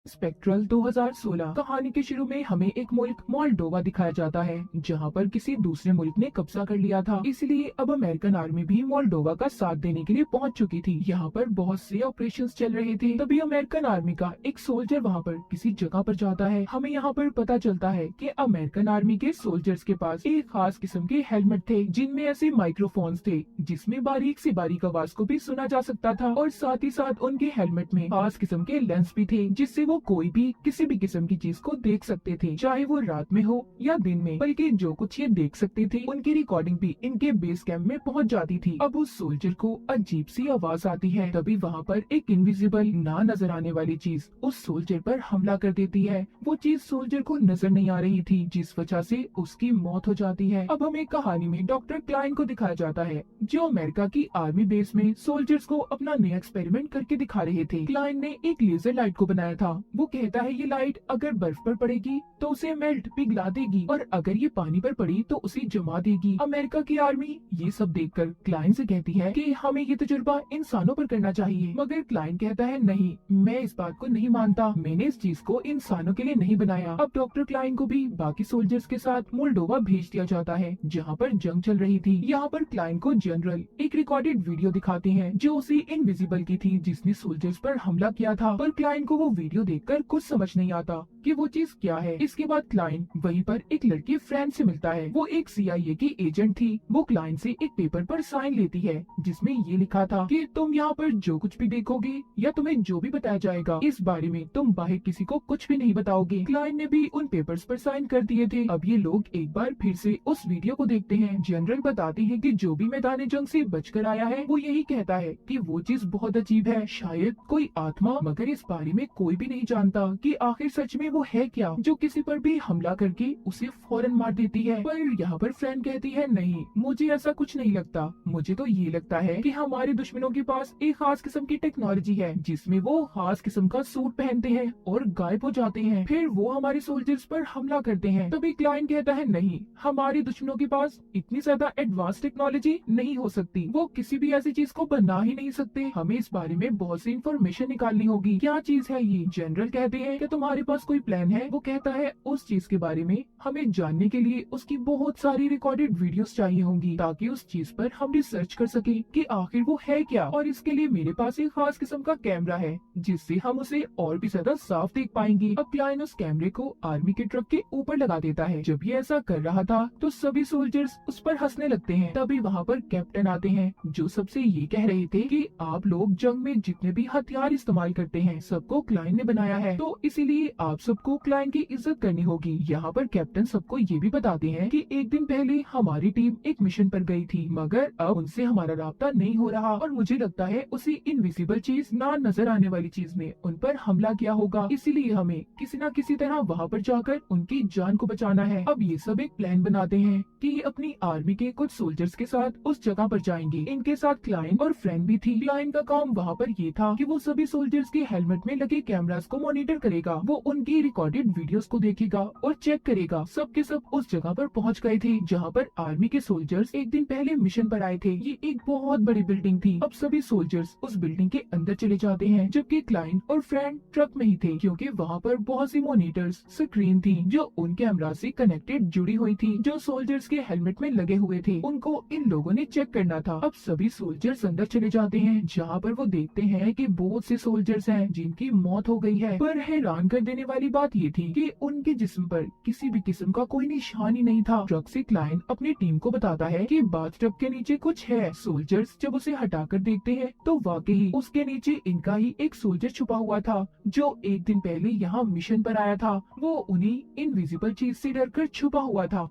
Spectral 2016 कहानी के शुरू में हमें एक मुल्क मोल्डोवा दिखाया जाता है जहां पर किसी दूसरे मुल्क ने कब्जा कर लिया था। इसलिए अब अमेरिकन आर्मी भी मोल्डोवा का साथ देने के लिए पहुंच चुकी थी। यहाँ पर बहुत से ऑपरेशंस चल रहे थे। तभी अमेरिकन आर्मी का एक सोल्जर वहाँ पर किसी जगह पर जाता है। हमें यहाँ पर पता चलता है कि अमेरिकन आर्मी के सोल्जर्स के पास एक खास किस्म के हेलमेट थे जिनमें ऐसे माइक्रोफोन्स थे जिसमें बारीक से बारीक आवाज को भी सुना जा सकता था, और साथ ही साथ उनके हेलमेट में खास किस्म के लेंस भी थे जिससे वो कोई भी किसी भी किस्म की चीज को देख सकते थे, चाहे वो रात में हो या दिन में। बल्कि जो कुछ ये देख सकते थे उनकी रिकॉर्डिंग भी इनके बेस कैंप में पहुंच जाती थी। अब उस सोल्जर को अजीब सी आवाज आती है। तभी वहाँ पर एक इनविजिबल ना नजर आने वाली चीज उस सोल्जर पर हमला कर देती है। वो चीज सोल्जर को नजर नहीं आ रही थी जिस वजह से उसकी मौत हो जाती है। अब हमें कहानी में डॉक्टर क्लाइन को दिखाया जाता है जो अमेरिका की आर्मी बेस में सोल्जर्स को अपना नया एक्सपेरिमेंट करके दिखा रहे थे। क्लाइन ने एक लेजर लाइट को बनाया था। वो कहता है ये लाइट अगर बर्फ पर पड़ेगी तो उसे मेल्ट पिघला देगी, और अगर ये पानी पर पड़ी तो उसे जमा देगी। अमेरिका की आर्मी ये सब देखकर क्लाइन से कहती है कि हमें ये तजुर्बा इंसानों पर करना चाहिए, मगर क्लाइन कहता है नहीं, मैं इस बात को नहीं मानता, मैंने इस चीज को इंसानों के लिए नहीं बनाया। अब डॉक्टर क्लाइन को भी बाकी सोल्जर्स के साथ मोल्डोवा भेज दिया जाता है जहाँ पर जंग चल रही थी। यहाँ पर क्लाइन को जनरल एक रिकॉर्डेड वीडियो दिखाते हैं जो उसी इनविजिबल की थी जिसने सोल्जर्स पर हमला किया था, पर क्लाइन को वो वीडियो देखकर कुछ समझ नहीं आता कि वो चीज क्या है। इसके बाद क्लाइन वहीं पर एक लड़की फ्रेंड से मिलता है। वो एक CIA की एजेंट थी। वो क्लाइन से एक पेपर पर साइन लेती है जिसमें ये लिखा था कि तुम यहाँ पर जो कुछ भी देखोगे या तुम्हें जो भी बताया जाएगा इस बारे में तुम बाहर किसी को कुछ भी नहीं बताओगे। क्लाइन ने भी उन पेपर्स पर साइन कर दिए थे। अब ये लोग एक बार फिर से उस वीडियो को देखते हैं। जनरल बताती है कि जो भी मैदान जंग से बचकर आया है वो यही कहता है कि वो चीज बहुत अजीब है, शायद कोई आत्मा, मगर इस बारे में कोई भी नहीं जानता कि आखिर सच में वो है क्या जो किसी पर भी हमला करके उसे फौरन मार देती है। पर यहाँ पर फ्रेंड कहती है नहीं, मुझे ऐसा कुछ नहीं लगता, मुझे तो ये लगता है कि हमारे दुश्मनों के पास एक खास किस्म की टेक्नोलॉजी है जिसमें वो खास किस्म का सूट पहनते हैं और गायब हो जाते हैं, फिर वो हमारे सोल्जर्स पर हमला करते हैं। तभी क्लाइन कहता है नहीं, हमारे दुश्मनों के पास इतनी ज्यादा एडवांस टेक्नोलॉजी नहीं हो सकती, वो किसी भी ऐसी चीज को बना ही नहीं सकते, हमें इस बारे में बहुत सी इंफॉर्मेशन निकालनी होगी। क्या चीज है ये? जनरल कहते हैं कि तुम्हारे पास कोई प्लान है? वो कहता है उस चीज के बारे में हमें जानने के लिए उसकी बहुत सारी रिकॉर्डेड वीडियोस चाहिए होंगी ताकि उस चीज पर हम रिसर्च कर सके कि आखिर वो है क्या, और इसके लिए मेरे पास एक खास किस्म का कैमरा है जिससे हम उसे और भी ज्यादा साफ देख पाएंगे। अब क्लाइन उस कैमरे को आर्मी के ट्रक के ऊपर लगा देता है। जब ये ऐसा कर रहा था तो सभी सोल्जर्स उस पर हंसने लगते हैं। तभी वहाँ पर कैप्टन आते हैं जो सबसे ये कह रहे थे कि आप लोग जंग में जितने भी हथियार इस्तेमाल करते हैं सबको क्लाइन ने बनाया है, तो इसीलिए आप सबको क्लाइन की इज्जत करनी होगी। यहाँ पर कैप्टन सबको ये भी बताते हैं कि एक दिन पहले हमारी टीम एक मिशन पर गई थी, मगर अब उनसे हमारा राब्ता नहीं हो रहा और मुझे लगता है उसी इनविजिबल चीज, ना नजर आने वाली चीज ने उन पर हमला किया होगा, इसीलिए हमें किसी न किसी तरह वहाँ पर जाकर उनकी जान को बचाना है। अब ये सब एक प्लान बनाते हैं कि ये अपनी आर्मी के कुछ सोल्जर्स के साथ उस जगह पर जाएंगे। इनके साथ क्लाइन और फ्रेंड भी थी। क्लाइन का काम वहाँ पर ये था कि वो सभी सोल्जर्स के हेलमेट में लगे कैमरास को मॉनिटर करेगा, वो उनकी रिकॉर्डेड वीडियोस को देखेगा और चेक करेगा। सब के सब उस जगह पर पहुँच गए थे जहाँ पर आर्मी के सोल्जर्स एक दिन पहले मिशन पर आए थे। ये एक बहुत बड़ी बिल्डिंग थी। अब सभी सोल्जर्स उस बिल्डिंग के अंदर चले जाते हैं जबकि क्लाइन और फ्रेंड ट्रक में ही थे, क्योंकि वहाँ पर बहुत सी मॉनिटर्स स्क्रीन थी जो उन कैमरा से कनेक्टेड जुड़ी हुई थी जो सोल्जर्स के हेलमेट में लगे हुए थे, उनको इन लोगों ने चेक करना था। अब सभी सोल्जर्स अंदर चले जाते हैं जहाँ पर वो देखते हैं कि बहुत से सोल्जर्स हैं जिनकी मौत हो गई है। पर हैरान कर देने वाली बात ये थी कि उनके जिस्म पर किसी भी किस्म का कोई निशान ही नहीं था। ट्रक से क्लाइन अपनी टीम को बताता है कि बाथटब के नीचे कुछ है। सोल्जर्स जब उसे हटाकर देखते हैं तो वाकई उसके नीचे इनका ही एक सोल्जर छुपा हुआ था जो एक दिन पहले यहाँ मिशन पर आया था। वो उन्हीं इनविजिबल चीज से डरकर छुपा हुआ था।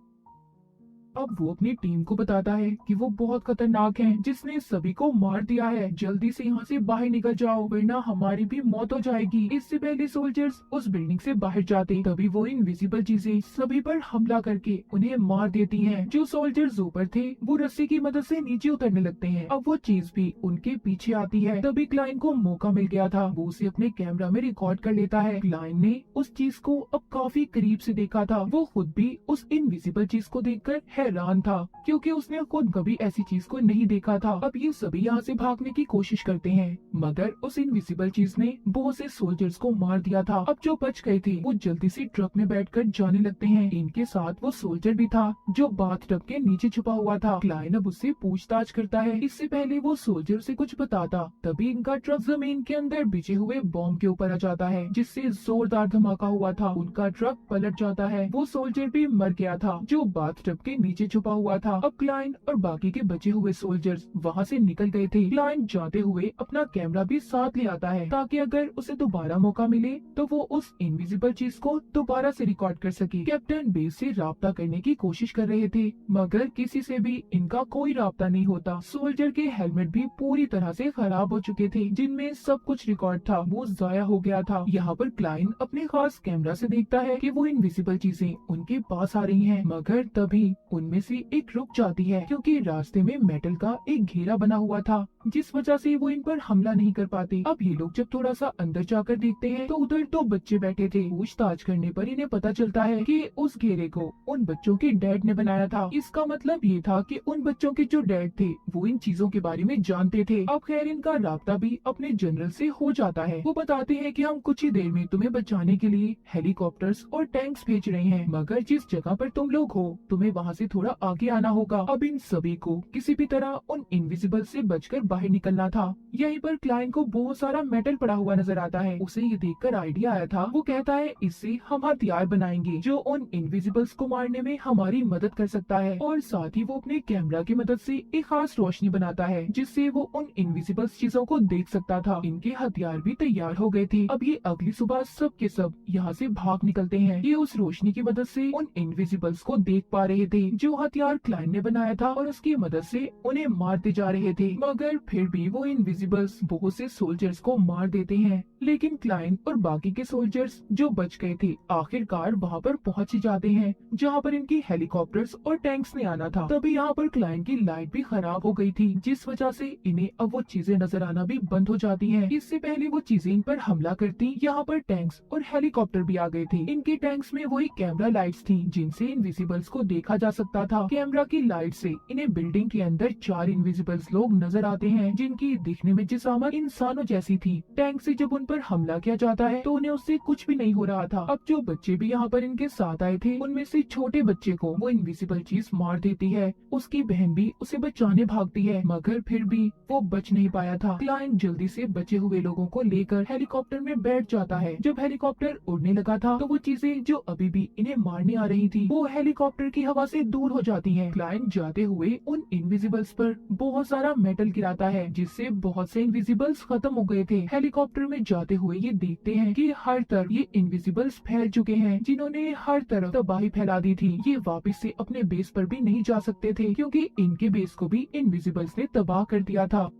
अब वो अपनी टीम को बताता है कि वो बहुत खतरनाक हैं, जिसने सभी को मार दिया है, जल्दी से यहाँ से बाहर निकल जाओ वरना हमारी भी मौत हो जाएगी। इससे पहले सोल्जर्स उस बिल्डिंग से बाहर जाते तभी वो इनविजिबल चीजें सभी पर हमला करके उन्हें मार देती हैं। जो सोल्जर्स ऊपर थे वो रस्सी की मदद से नीचे उतरने लगते हैं। अब वो चीज भी उनके पीछे आती है। तभी क्लाइन को मौका मिल गया था, वो उसे अपने कैमरा में रिकॉर्ड कर लेता है। क्लाइन ने उस चीज को अब काफी करीब से देखा था। वो खुद भी उस इनविजिबल चीज को देखकर हैरान था क्योंकि उसने खुद कभी ऐसी चीज को नहीं देखा था। अब ये सभी यहाँ से भागने की कोशिश करते हैं मगर उस इनविजिबल चीज ने बहुत से सोल्जर्स को मार दिया था। अब जो बच गए थे वो जल्दी से ट्रक में बैठकर जाने लगते हैं। इनके साथ वो सोल्जर भी था जो बाथ टब के नीचे छुपा हुआ था। क्लाइन अब उससे पूछताछ करता है। इससे पहले वो सोल्जर से कुछ बताता तभी इनका ट्रक जमीन के अंदर बिछे हुए बॉम्ब के ऊपर आ जाता है जिससे जोरदार धमाका हुआ था। उनका ट्रक पलट जाता है। वो सोल्जर भी मर गया था जो बाथ टब के नीचे छुपा हुआ था। अब क्लाइन और बाकी के बचे हुए सोल्जर्स वहाँ से निकल गए थे। क्लाइन जाते हुए अपना कैमरा भी साथ ले आता है ताकि अगर उसे दोबारा मौका मिले तो वो उस इनविजिबल चीज को दोबारा से रिकॉर्ड कर सके। कैप्टन बेस से राब्ता करने की कोशिश कर रहे थे मगर किसी से भी इनका कोई राब्ता नहीं होता। सोल्जर के हेलमेट भी पूरी तरह से खराब हो चुके थे जिनमें सब कुछ रिकॉर्ड था वो जाया हो गया था। यहाँ पर क्लाइन अपने खास कैमरा से देखता है कि वो इनविजिबल चीजें उनके पास आ रही हैं मगर तभी उनमें से एक रुक जाती है क्योंकि रास्ते में मेटल का एक घेरा बना हुआ था जिस वजह से वो इन पर हमला नहीं कर पाते। अब ये लोग जब थोड़ा सा अंदर जाकर देखते हैं तो उधर 2 बच्चे बैठे थे। पूछताछ करने पर इन्हें पता चलता है कि उस घेरे को उन बच्चों के डैड ने बनाया था। इसका मतलब ये था कि उन बच्चों के जो डैड थे वो इन चीजों के बारे में जानते थे। अब खैर इनका राब्ता भी अपने जनरल से हो जाता है। वो बताते हैं कि हम कुछ ही देर में तुम्हें बचाने के लिए हेलीकॉप्टर्स और टैंक्स भेज रहे हैं मगर जिस जगह पर तुम लोग हो तुम्हें वहाँ से थोड़ा आगे आना होगा। अब इन सभी को किसी भी तरह उन इनविजिबल से बचकर बाहर निकलना था। यहीं पर क्लाइन को बहुत सारा मेटल पड़ा हुआ नजर आता है। उसे ये देखकर आइडिया आया था। वो कहता है इससे हम हथियार बनाएंगे जो उन इनविजिबल्स को मारने में हमारी मदद कर सकता है और साथ ही वो अपने कैमरा की मदद से एक खास रोशनी बनाता है जिससे वो उन इनविजिबल्स चीजों को देख सकता था। इनके हथियार भी तैयार हो गए थे। अब ये अगली सुबह सब के सब यहाँ से भाग निकलते हैं। ये उस रोशनी की मदद से उन इनविजिबल्स को देख पा रहे थे जो हथियार क्लाइन ने बनाया था और उसकी मदद से उन्हें मारते जा रहे थे मगर फिर भी वो इनविजिबल्स बहुत से सोल्जर्स को मार देते हैं। लेकिन क्लाइन और बाकी के सोल्जर्स जो बच गए थे आखिरकार वहाँ पर पहुँच ही जाते हैं जहाँ पर इनकी हेलीकॉप्टर्स और टैंक्स ने आना था। तभी यहाँ पर क्लाइन की लाइट भी खराब हो गई थी जिस वजह से इन्हें अब वो चीजें नजर आना भी बंद हो जाती हैं। इससे पहले वो चीजें इन पर हमला करती यहाँ पर टैंक्स और हेलीकॉप्टर भी आ गए थे। इनके टैंक्स में वही कैमरा लाइट्स थी जिनसे इनविजिबल्स को देखा जा सकता था। कैमरा की लाइट से इन्हें बिल्डिंग के अंदर 4 इनविजिबल्स लोग नजर आते हैं जिनकी दिखने में जिस्मानत इंसानों जैसी थी। टैंक से जब उन पर हमला किया जाता है तो उन्हें उससे कुछ भी नहीं हो रहा था। अब जो बच्चे भी यहाँ पर इनके साथ आए थे उनमें से छोटे बच्चे को वो इनविजिबल चीज मार देती है। उसकी बहन भी उसे बचाने भागती है मगर फिर भी वो बच नहीं पाया था। क्लाइन जल्दी से बचे हुए लोगों को लेकर हेलीकॉप्टर में बैठ जाता है। जब हेलीकॉप्टर उड़ने लगा था तो वो चीजें जो अभी भी इन्हें मारने आ रही थी वो हेलीकॉप्टर की हवा से दूर हो जाती हैं। क्लाइन जाते हुए उन इनविजिबल्स पर बहुत सारा मेटल गिराता है जिससे बहुत से इनविजिबल्स खत्म हो गए थे। हेलीकॉप्टर में जाते हुए ये देखते हैं कि हर तरफ ये इनविजिबल्स फैल चुके हैं जिन्होंने हर तरफ तबाही फैला दी थी। ये वापस से अपने बेस पर भी नहीं जा सकते थे क्योंकि इनके बेस को भी इनविजिबल्स ने तबाह कर दिया था।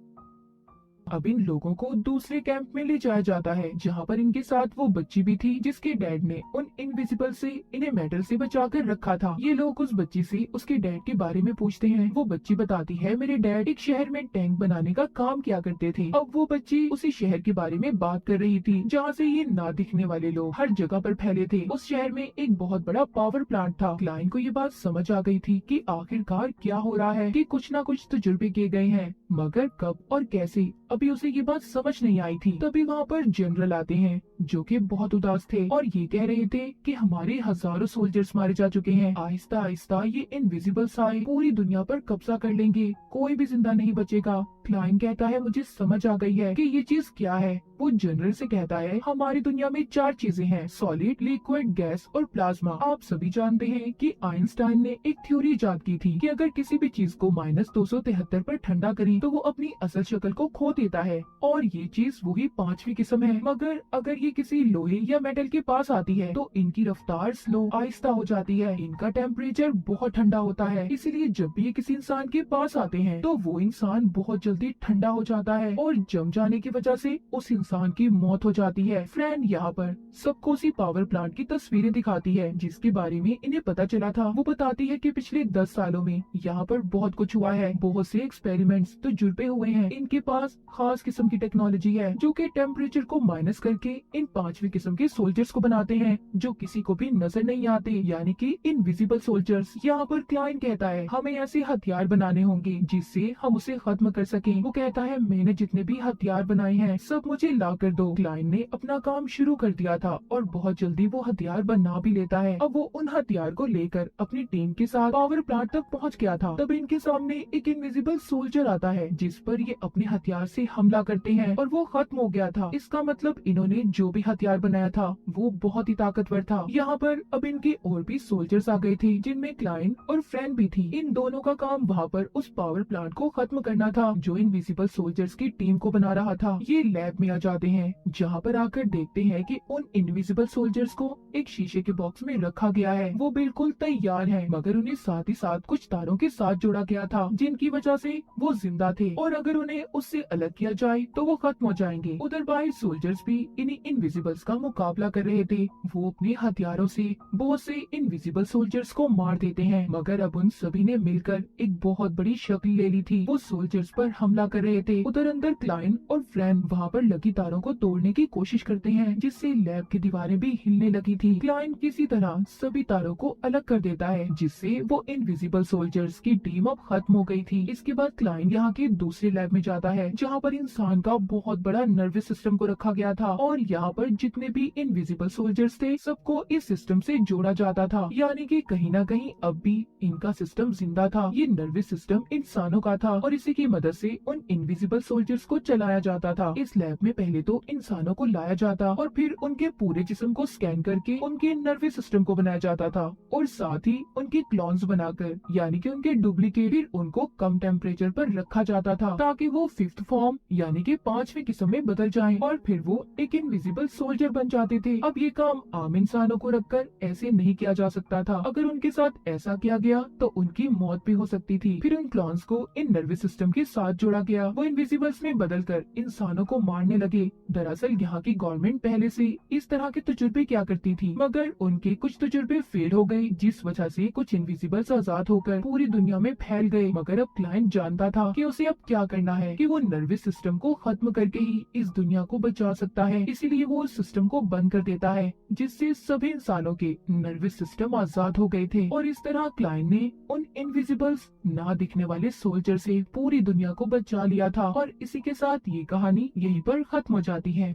अब इन लोगों को दूसरे कैंप में ले जाया जाता है जहाँ पर इनके साथ वो बच्ची भी थी जिसके डैड ने उन इनविजिबल से इन्हें मेटल से बचाकर रखा था। ये लोग उस बच्ची से उसके डैड के बारे में पूछते हैं। वो बच्ची बताती है मेरे डैड एक शहर में टैंक बनाने का काम किया करते थे। अब वो बच्ची उसी शहर के बारे में बात कर रही थी जहाँ से ये ना दिखने वाले लोग हर जगह पर फैले थे। उस शहर में एक बहुत बड़ा पावर प्लांट था। क्लाइन को ये बात समझ आ गई थी कि आखिरकार क्या हो रहा है कि कुछ ना कुछ तजुर्बे किए गए हैं मगर कब और कैसे अभी उसे ये बात समझ नहीं आई थी। तभी वहाँ पर जनरल आते हैं जो कि बहुत उदास थे और ये कह रहे थे कि हमारे हजारों सोल्जर्स मारे जा चुके हैं। आहिस्ता आहिस्ता ये इनविजिबल्स आए पूरी दुनिया पर कब्जा कर लेंगे, कोई भी जिंदा नहीं बचेगा। क्लाइन कहता है मुझे समझ आ गई है कि ये चीज क्या है। वो जनरल से कहता है हमारी दुनिया में 4 चीजें हैं, सॉलिड, लिक्विड, गैस और प्लाज्मा। आप सभी जानते हैं कि आइंस्टाइन ने एक थ्योरी इजाद की थी कि अगर किसी भी चीज को -273 पर ठंडा करें तो वो अपनी असल शक्ल को खो देता है और ये चीज वही 5वीं किस्म है। मगर अगर ये किसी लोहे या मेटल के पास आती है तो इनकी रफ्तार स्लो आहिस्ता हो जाती है, इनका टेम्परेचर बहुत ठंडा होता है। इसीलिए जब भी ये किसी इंसान के पास आते हैं तो वो इंसान बहुत जल्दी ठंडा हो जाता है और जम जाने की वजह से उस इंसान की मौत हो जाती है। फ्रैन यहाँ पर सबको उसी पावर प्लांट की तस्वीरें दिखाती है जिसके बारे में इन्हें पता चला था। वो बताती है कि पिछले 10 सालों में यहाँ पर बहुत कुछ हुआ है, बहुत से एक्सपेरिमेंट्स तजुर्बे हुए हैं। इनके पास खास किस्म की टेक्नोलॉजी है जो कि टेम्परेचर को माइनस करके इन 5वीं किस्म के सोल्जर्स को बनाते हैं जो किसी को भी नजर नहीं आते, यानी कि इनविजिबल सोल्जर्स। यहाँ पर क्लाइन कहता है हमें ऐसे हथियार बनाने होंगे जिससे हम उसे खत्म कर सकें। वो कहता है मैंने जितने भी हथियार बनाए हैं सब मुझे ला कर दो। क्लाइन ने अपना काम शुरू कर दिया था और बहुत जल्दी वो हथियार बना भी लेता है। अब वो उन हथियार को लेकर अपनी टीम के साथ पावर प्लांट तक पहुँच गया था। तब इनके सामने एक इनविजिबल सोल्जर आता है जिस पर ये अपने हथियार से हमला करते हैं और वो खत्म हो गया था। इसका मतलब इन्होंने जो भी हथियार बनाया था वो बहुत ही ताकतवर था। यहाँ पर अब इनके और भी सोल्जर्स आ गए थे जिनमें क्लाइन और फ्रैन भी थी। इन दोनों का काम वहाँ पर उस पावर प्लांट को खत्म करना था जो इनविजिबल सोल्जर्स की टीम को बना रहा था। ये लैब में आ जाते हैं जहाँ पर आकर देखते हैं कि उन इनविजिबल सोल्जर्स को एक शीशे के बॉक्स में रखा गया है। वो बिल्कुल तैयार हैं, मगर उन्हें साथ ही साथ कुछ तारों के साथ जोड़ा गया था जिनकी वजह से वो जिंदा थे और अगर उन्हें उससे अलग किया जाए तो वो खत्म हो जाएंगे। उधर बाहर सोल्जर्स भी इन्हीं इनविजिबल्स का मुकाबला कर रहे थे। वो अपने हथियारों से बहुत से इनविजिबल सोल्जर्स को मार देते हैं, मगर अब उन सभी ने मिलकर एक बहुत बड़ी शक्ल ले ली थी। वो सोल्जर्स पर हमला कर रहे थे। उधर अंदर क्लाइन और फ्रैन वहाँ पर लगी तारों को तोड़ने की कोशिश करते हैं जिससे लैब की दीवारें भी हिलने लगी थी। क्लाइन किसी तरह सभी तारों को अलग कर देता है जिससे वो इनविजिबल सोल्जर्स की टीम अब खत्म हो गई थी। इसके बाद क्लाइन यहाँ के दूसरे लैब में जाता है जहाँ पर इंसान का बहुत बड़ा नर्वस सिस्टम को रखा गया था और यहाँ पर जितने भी इनविजिबल सोल्जर्स थे सबको इस सिस्टम से जोड़ा जाता था, यानी कि कहीं ना कहीं अब भी इनका सिस्टम जिंदा था। ये नर्वस सिस्टम इंसानों का था और इसी की मदद से उन इनविजिबल सोल्जर्स को चलाया जाता था। इस लैब में पहले तो इंसानों को लाया जाता और फिर उनके पूरे जिस्म को स्कैन करके उनके नर्वस सिस्टम को बनाया जाता था और साथ ही उनके क्लोन्स बनाकर यानी कि उनके डुप्लीकेट फिर उनको कम टेम्परेचर पर रखा जाता था ताकि वो 5th फॉर्म यानी कि 5वीं किस्म में बदल जाएं और फिर वो एक इनविजिबल सोल्जर बन जाते थे। अब ये काम आम इंसानों को रखकर ऐसे नहीं किया जा सकता था। अगर उनके साथ ऐसा किया गया तो उनकी मौत भी हो सकती थी। फिर उन क्लोन्स को इन नर्वस सिस्टम के साथ जोड़ा गया। वो इनविजिबल्स में बदलकर इंसानों को मारने लगे। दरअसल यहाँ की गवर्नमेंट पहले से इस तरह के तजुर्बे क्या करती थी, मगर उनके कुछ तजुर्बे फेल हो गए जिस वजह से कुछ इनविजिबल्स आजाद होकर पूरी दुनिया में फैल गए। मगर अब क्लाइंट जानता था कि उसे अब क्या करना है, कि वो नर्वस सिस्टम को खत्म करके ही इस दुनिया को बचा सकता है। इसीलिए वो उस सिस्टम को बंद कर देता है जिससे सभी इंसानों के नर्वस सिस्टम आजाद हो गए थे और इस तरह क्लाइंट ने उन इनविजिबल्स ना दिखने वाले सोल्जर से पूरी दुनिया को बचा लिया था। और इसी के साथ ये कहानी यहीं पर खत्म हो जाती है।